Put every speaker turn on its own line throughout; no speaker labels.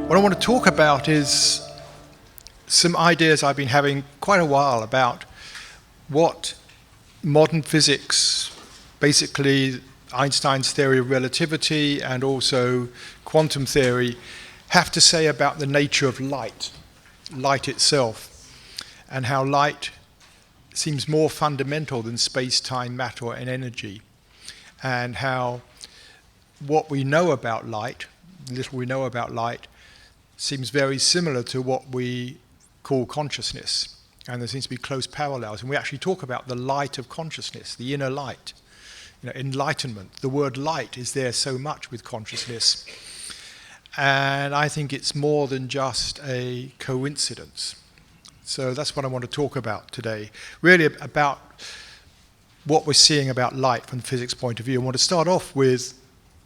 What I want to talk about is some ideas I've been having quite a while about what modern physics, basically Einstein's theory of relativity and also quantum theory, have to say about the nature of light itself, and how light seems more fundamental than space-time, matter, and energy, and how what we know about light, the little we know about light, seems very similar to what we call consciousness. And there seems to be close parallels. And we actually talk about the light of consciousness, the inner light, enlightenment. The word light is there so much with consciousness. And I think it's more than just a coincidence. So that's what I want to talk about today, really about what we're seeing about light from the physics point of view. I want to start off with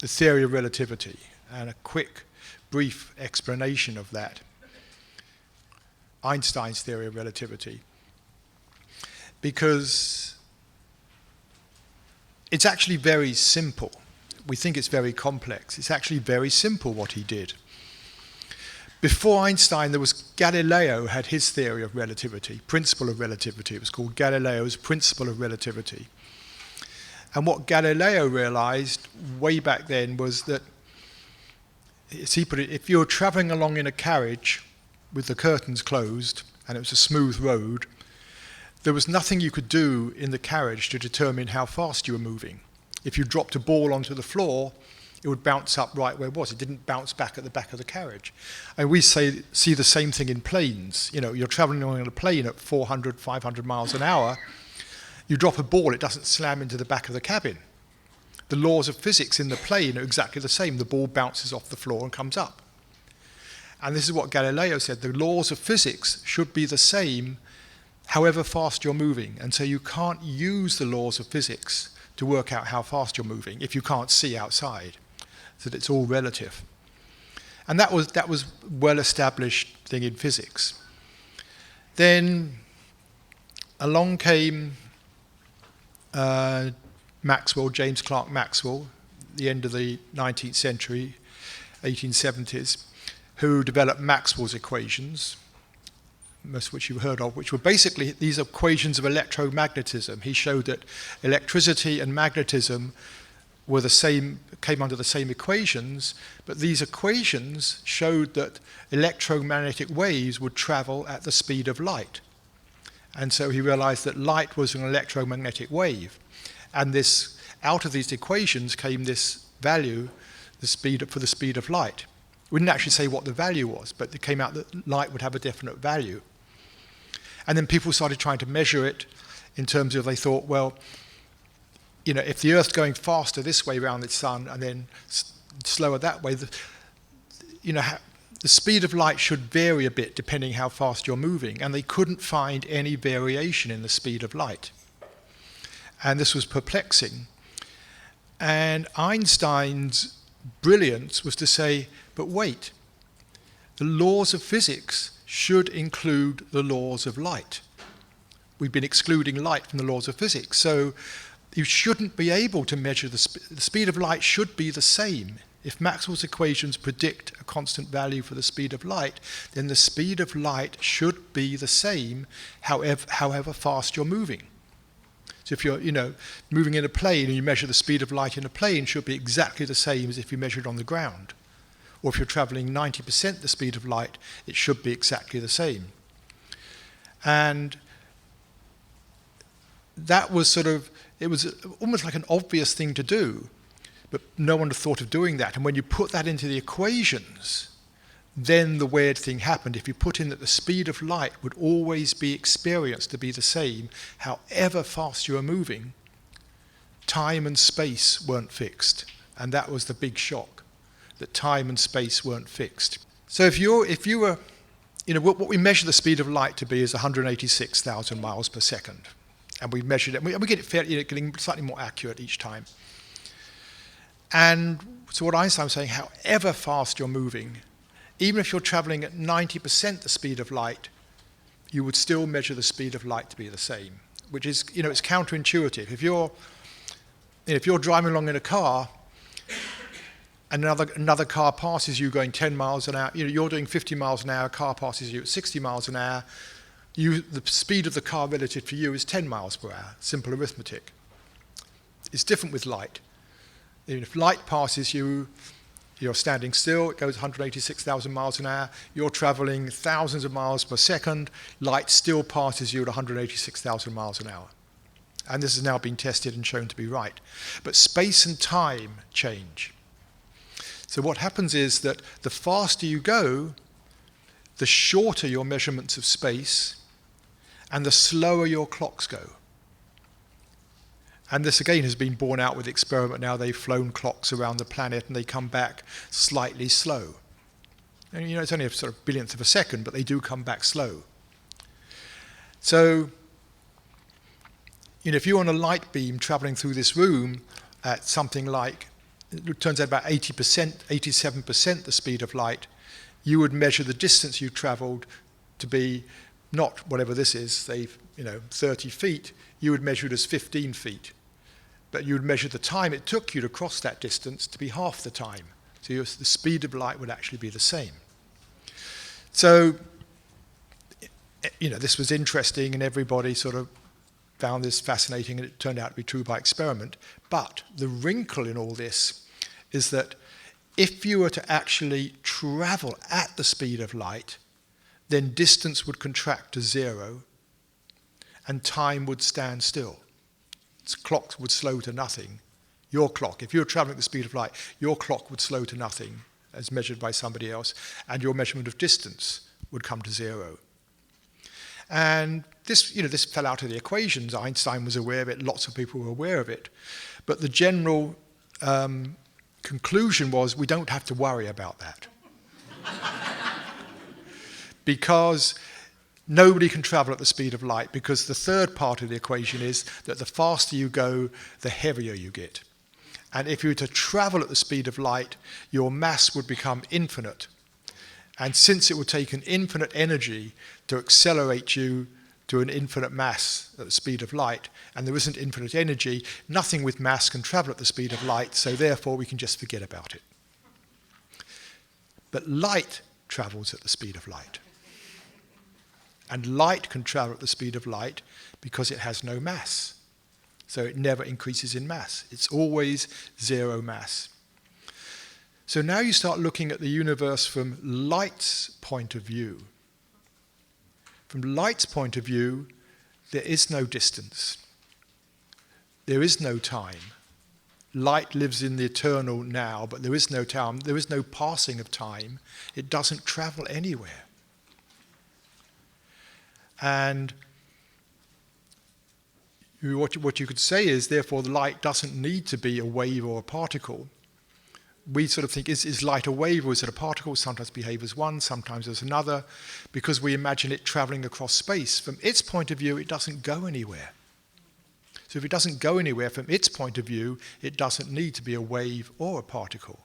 the theory of relativity and a quick, brief explanation of that. Einstein's theory of relativity. Because it's actually very simple. We think it's very complex. It's actually very simple what he did. Before Einstein, there was Galileo had his theory of relativity, principle of relativity. It was called Galileo's principle of relativity. And what Galileo realized way back then was that, as he put it, if you're traveling along in a carriage with the curtains closed and it was a smooth road, there was nothing you could do in the carriage to determine how fast you were moving. If you dropped a ball onto the floor, it would bounce up right where it was. It didn't bounce back at the back of the carriage. And we see the same thing in planes. You're traveling along in a plane at 400, 500 miles an hour. You drop a ball, it doesn't slam into the back of the cabin. The laws of physics in the plane are exactly the same. The ball bounces off the floor and comes up. And this is what Galileo said. The laws of physics should be the same however fast you're moving. And so you can't use the laws of physics to work out how fast you're moving if you can't see outside. So that it's all relative. And that was well-established thing in physics. Then along came Maxwell, James Clerk Maxwell, the end of the 19th century, 1870s, who developed Maxwell's equations, most of which you've heard of, which were basically these equations of electromagnetism. He showed that electricity and magnetism were the same, came under the same equations, but these equations showed that electromagnetic waves would travel at the speed of light. And so he realized that light was an electromagnetic wave. And this, out of these equations came this value, for the speed of light. We didn't actually say what the value was, but it came out that light would have a definite value. And then people started trying to measure it in terms of, they thought, well, if the Earth's going faster this way around the sun and then slower that way, the speed of light should vary a bit depending how fast you're moving. And they couldn't find any variation in the speed of light. And this was perplexing. And Einstein's brilliance was to say, but wait, the laws of physics should include the laws of light. We've been excluding light from the laws of physics. So you shouldn't be able to measure the speed of light should be the same. If Maxwell's equations predict a constant value for the speed of light, then the speed of light should be the same however fast you're moving. So if you're moving in a plane and you measure the speed of light in a plane, should be exactly the same as if you measured on the ground. Or if you're traveling 90% the speed of light, it should be exactly the same. And that was it was almost like an obvious thing to do, but no one had thought of doing that. And when you put that into the equations, then the weird thing happened. If you put in that the speed of light would always be experienced to be the same, however fast you are moving, time and space weren't fixed. And that was the big shock, that time and space weren't fixed. So if you were, what we measure the speed of light to be is 186,000 miles per second. And we measured it, and we get it fairly, getting slightly more accurate each time. And so what Einstein was saying, however fast you're moving, even if you're traveling at 90% the speed of light, you would still measure the speed of light to be the same, which is, it's counterintuitive. If you're driving along in a car and another car passes you going 10 miles an hour. You're doing 50 miles an hour, a car passes you at 60 miles an hour. The speed of the car relative to you is 10 miles per hour, simple arithmetic. It's different with light. If light passes you, you're standing still, it goes 186,000 miles an hour, you're traveling thousands of miles per second, light still passes you at 186,000 miles an hour. And this has now been tested and shown to be right. But space and time change. So what happens is that the faster you go, the shorter your measurements of space, and the slower your clocks go. And this again has been borne out with experiment now. They've flown clocks around the planet and they come back slightly slow. And it's only a sort of billionth of a second, but they do come back slow. So, if you're on a light beam traveling through this room at something like, it turns out about 80%, 87% the speed of light, you would measure the distance you traveled to be not whatever this is, say, 30 feet, you would measure it as 15 feet. But you would measure the time it took you to cross that distance to be half the time. So the speed of light would actually be the same. So, this was interesting and everybody sort of found this fascinating and it turned out to be true by experiment. But the wrinkle in all this is that if you were to actually travel at the speed of light, then distance would contract to zero and time would stand still. Clocks would slow to nothing. Your clock, if you were traveling at the speed of light, your clock would slow to nothing as measured by somebody else, and your measurement of distance would come to zero. And this fell out of the equations. Einstein was aware of it, lots of people were aware of it. But the general conclusion was we don't have to worry about that. Because nobody can travel at the speed of light, because the third part of the equation is that the faster you go, the heavier you get. And if you were to travel at the speed of light, your mass would become infinite. And since it would take an infinite energy to accelerate you to an infinite mass at the speed of light, and there isn't infinite energy, nothing with mass can travel at the speed of light, so therefore we can just forget about it. But light travels at the speed of light. And light can travel at the speed of light because it has no mass. So it never increases in mass. It's always zero mass. So now you start looking at the universe from light's point of view. From light's point of view, there is no distance. There is no time. Light lives in the eternal now, but there is no time. There is no passing of time. It doesn't travel anywhere. And what you could say is, therefore, the light doesn't need to be a wave or a particle. We sort of think, is light a wave or is it a particle? Sometimes behave as one, sometimes as another, because we imagine it traveling across space. From its point of view, it doesn't go anywhere. So if it doesn't go anywhere, from its point of view, it doesn't need to be a wave or a particle.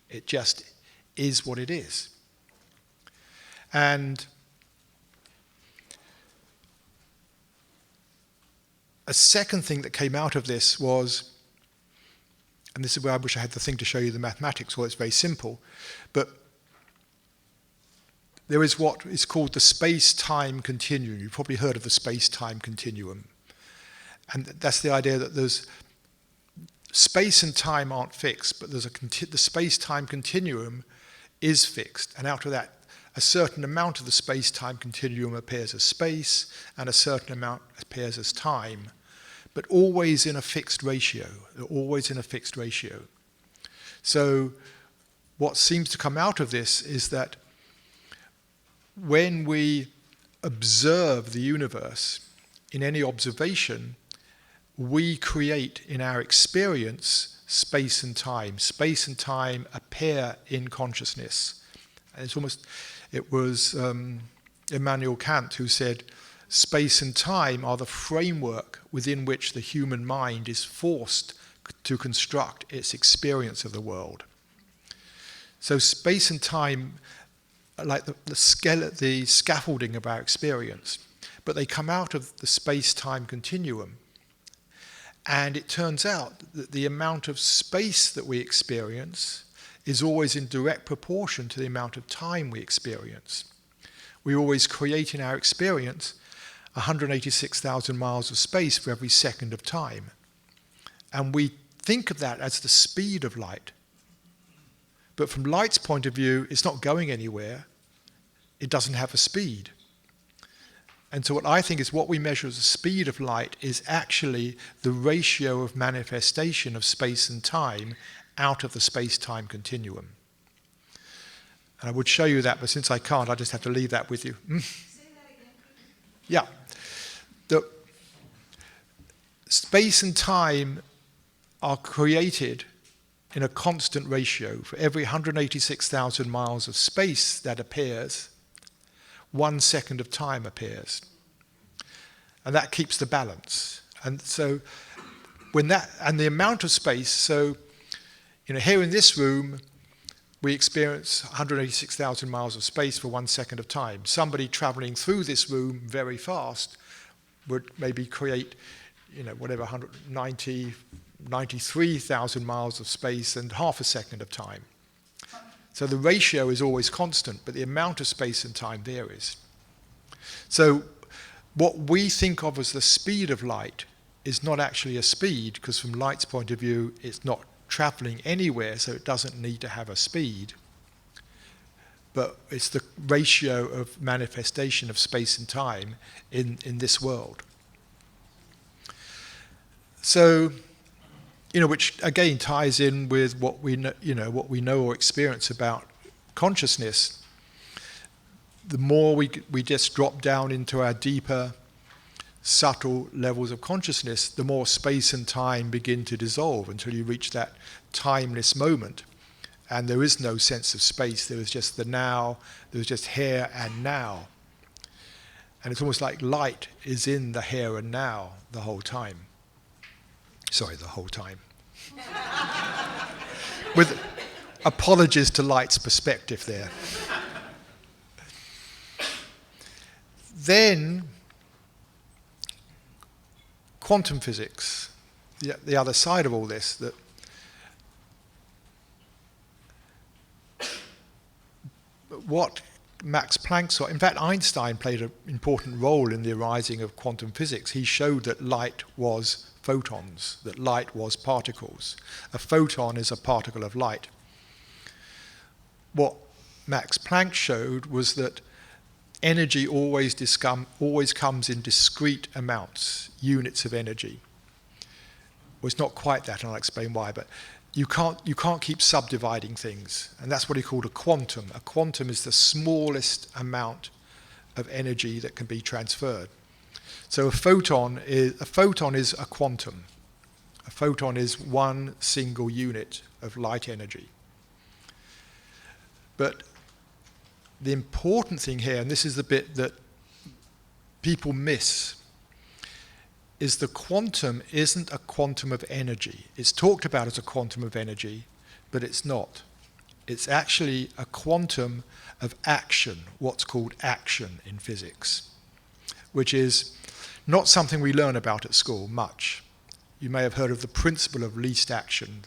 It just is what it is. And a second thing that came out of this was, and this is where I wish I had the thing to show you the mathematics, well, it's very simple, but there is what is called the Space-Time Continuum. You've probably heard of the Space-Time Continuum. And that's the idea that there's space and time aren't fixed, but the Space-Time Continuum is fixed. And out of that, a certain amount of the space-time continuum appears as space, and a certain amount appears as time, but always in a fixed ratio. Always in a fixed ratio. So what seems to come out of this is that when we observe the universe in any observation, we create in our experience space and time. Space and time appear in consciousness. And it was Immanuel Kant who said, space and time are the framework within which the human mind is forced to construct its experience of the world. So space and time are like the scaffolding of our experience, but they come out of the space-time continuum. And it turns out that the amount of space that we experience is always in direct proportion to the amount of time we experience. We always create in our experience 186,000 miles of space for every second of time. And we think of that as the speed of light. But from light's point of view, it's not going anywhere. It doesn't have a speed. And so what I think is what we measure as the speed of light is actually the ratio of manifestation of space and time out of the space-time continuum. And I would show you that, but since I can't, I just have to leave that with you.
Say that again.
Yeah. The space and time are created in a constant ratio. For every 186,000 miles of space that appears, 1 second of time appears. And that keeps the balance. And so when that, and the amount of space, so here in this room, we experience 186,000 miles of space for 1 second of time. Somebody traveling through this room very fast would maybe create, 93,000 miles of space and half a second of time. So the ratio is always constant, but the amount of space and time varies. So what we think of as the speed of light is not actually a speed, because from light's point of view, it's not traveling anywhere, so it doesn't need to have a speed. But it's the ratio of manifestation of space and time in this world. So, which again ties in with what we know or experience about consciousness. The more we just drop down into our deeper, subtle levels of consciousness, the more space and time begin to dissolve until you reach that timeless moment. And there is no sense of space. There is just the now. There is just here and now. And it's almost like light is in the here and now the whole time. Sorry, the whole time. With apologies to light's perspective there. Then, quantum physics, the other side of all this, that what Max Planck saw, in fact Einstein played an important role in the arising of quantum physics. He showed that light was photons, that light was particles. A photon is a particle of light. What Max Planck showed was that energy always comes in discrete amounts, units of energy. Well, it's not quite that, and I'll explain why, but you can't keep subdividing things, and that's what he called a quantum. A quantum is the smallest amount of energy that can be transferred. So a photon is a quantum. A photon is one single unit of light energy. But the important thing here, and this is the bit that people miss, is the quantum isn't a quantum of energy. It's talked about as a quantum of energy, but it's not. It's actually a quantum of action, what's called action in physics, which is not something we learn about at school much. You may have heard of the principle of least action.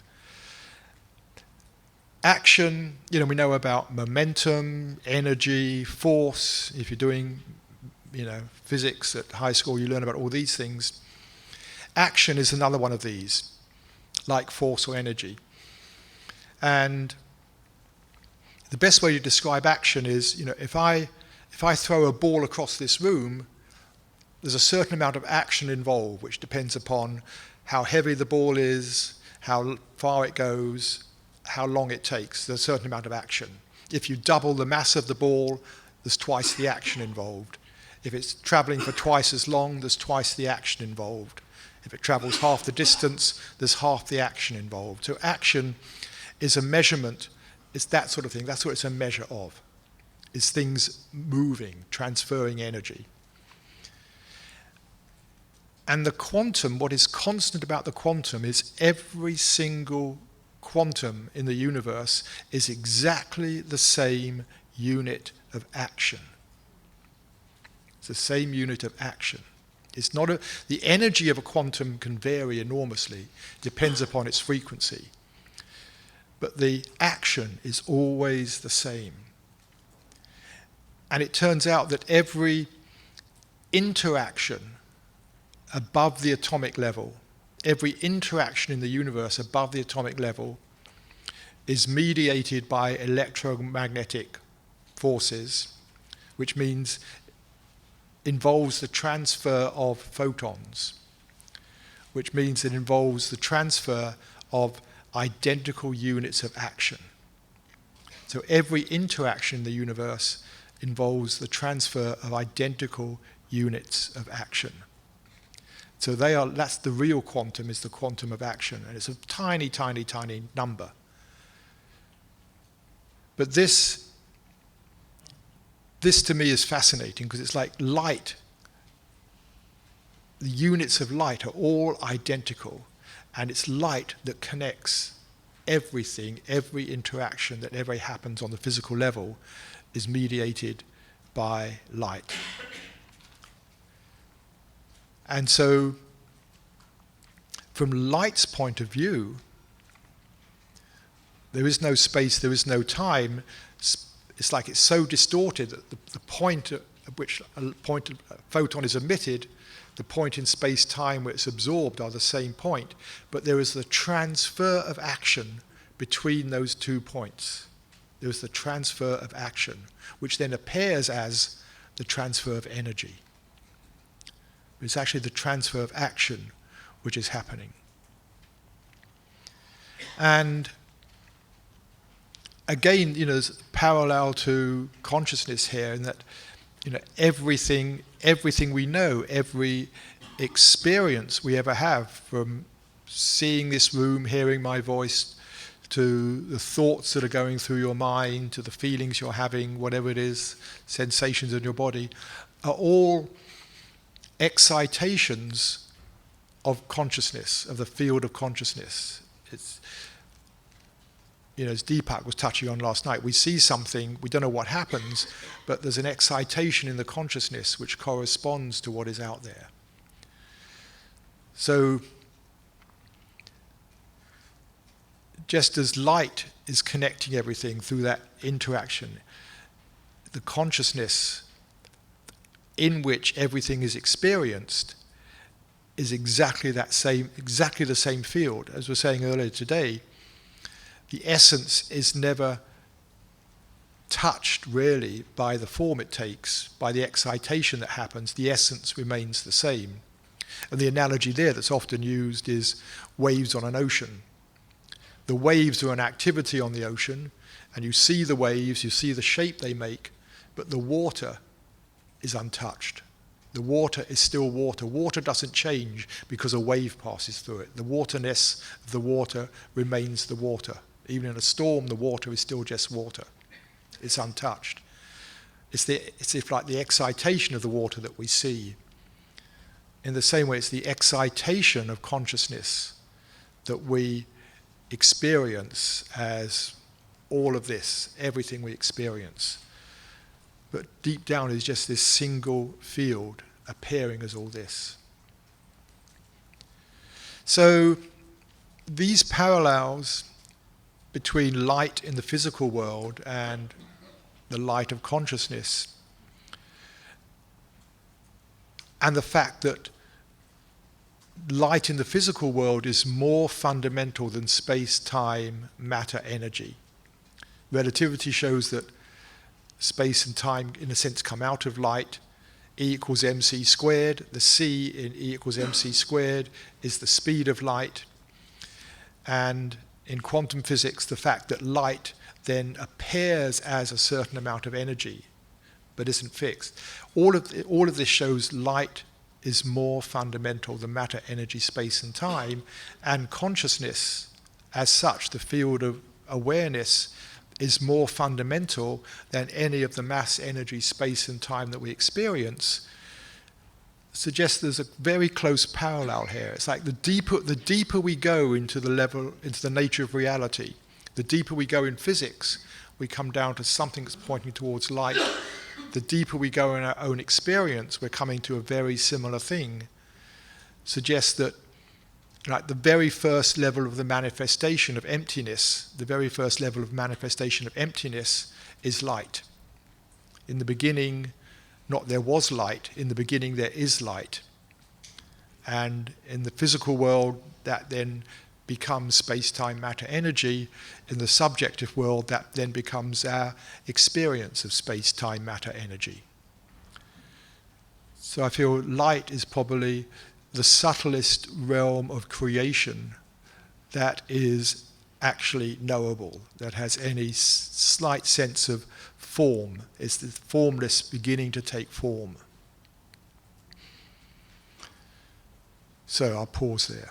Action, we know about momentum, energy, force. If you're doing, physics at high school, you learn about all these things. Action is another one of these, like force or energy. And the best way to describe action is, if I throw a ball across this room, there's a certain amount of action involved, which depends upon how heavy the ball is, how far it goes, how long it takes. There's a certain amount of action. If you double the mass of the ball, there's twice the action involved. If it's traveling for twice as long, there's twice the action involved. If it travels half the distance, there's half the action involved. So action is a measurement. It's that sort of thing. That's what it's a measure of. It's things moving, transferring energy. And the quantum, what is constant about the quantum is every single quantum in the universe is exactly the same unit of action. It's the same unit of action. It's not the energy of a quantum can vary enormously. It depends upon its frequency. but the action is always the same. And it turns out that every interaction above the atomic level, every interaction in the universe above the atomic level is mediated by electromagnetic forces, which means involves the transfer of photons, which means it involves the transfer of identical units of action. So every interaction in the universe involves the transfer of identical units of action. So that's the real quantum, is the quantum of action, and it's a tiny, tiny, tiny number. But this to me is fascinating, because it's like light. The units of light are all identical, and it's light that connects everything. Every interaction that ever happens on the physical level is mediated by light. And so, from light's point of view, there is no space, there is no time. It's like it's so distorted that the point at which a photon is emitted, the point in space-time where it's absorbed are the same point, but there is the transfer of action between those 2 points. There is the transfer of action, which then appears as the transfer of energy. It's actually the transfer of action which is happening. And again, there's a parallel to consciousness here, in that, everything we know, every experience we ever have, from seeing this room, hearing my voice, to the thoughts that are going through your mind, to the feelings you're having, whatever it is, sensations in your body, are all excitations of consciousness, of the field of consciousness. It's, as Deepak was touching on last night, we see something, we don't know what happens, but there's an excitation in the consciousness which corresponds to what is out there. So, just as light is connecting everything through that interaction, the consciousness in which everything is experienced is exactly the same field. As we were saying earlier today, the essence is never touched really by the form it takes, by the excitation that happens. The essence remains the same. And the analogy there that's often used is waves on an ocean. The waves are an activity on the ocean, and you see the waves, you see the shape they make, but the water is untouched. The water is still water. Water doesn't change because a wave passes through it. The waterness of the water remains the water. Even in a storm, the water is still just water. It's untouched. It's like the excitation of the water that we see. In the same way, it's the excitation of consciousness that we experience as all of this, everything we experience. But deep down is just this single field appearing as all this. So these parallels between light in the physical world and the light of consciousness, and the fact that light in the physical world is more fundamental than space-time, matter, energy. Relativity shows that space and time, in a sense, come out of light. E equals mc squared. The c in E equals mc squared is the speed of light. And in quantum physics, the fact that light then appears as a certain amount of energy, but isn't fixed. All of this shows light is more fundamental than matter, energy, space, and time. And consciousness, as such, the field of awareness, is more fundamental than any of the mass, energy, space, and time that we experience. Suggests there's a very close parallel here. It's like the deeper we go into the nature of reality, the deeper we go in physics, we come down to something that's pointing towards light. The deeper we go in our own experience, we're coming to a very similar thing. Suggests that Like the very first level of the manifestation of emptiness, the very first level of manifestation of emptiness is light. In the beginning, not there was light, in the beginning there is light. And in the physical world, that then becomes space-time matter energy. In the subjective world, that then becomes our experience of space-time matter energy. So I feel light is probably the subtlest realm of creation that is actually knowable, that has any slight sense of form. It's the formless beginning to take form. So I'll pause there.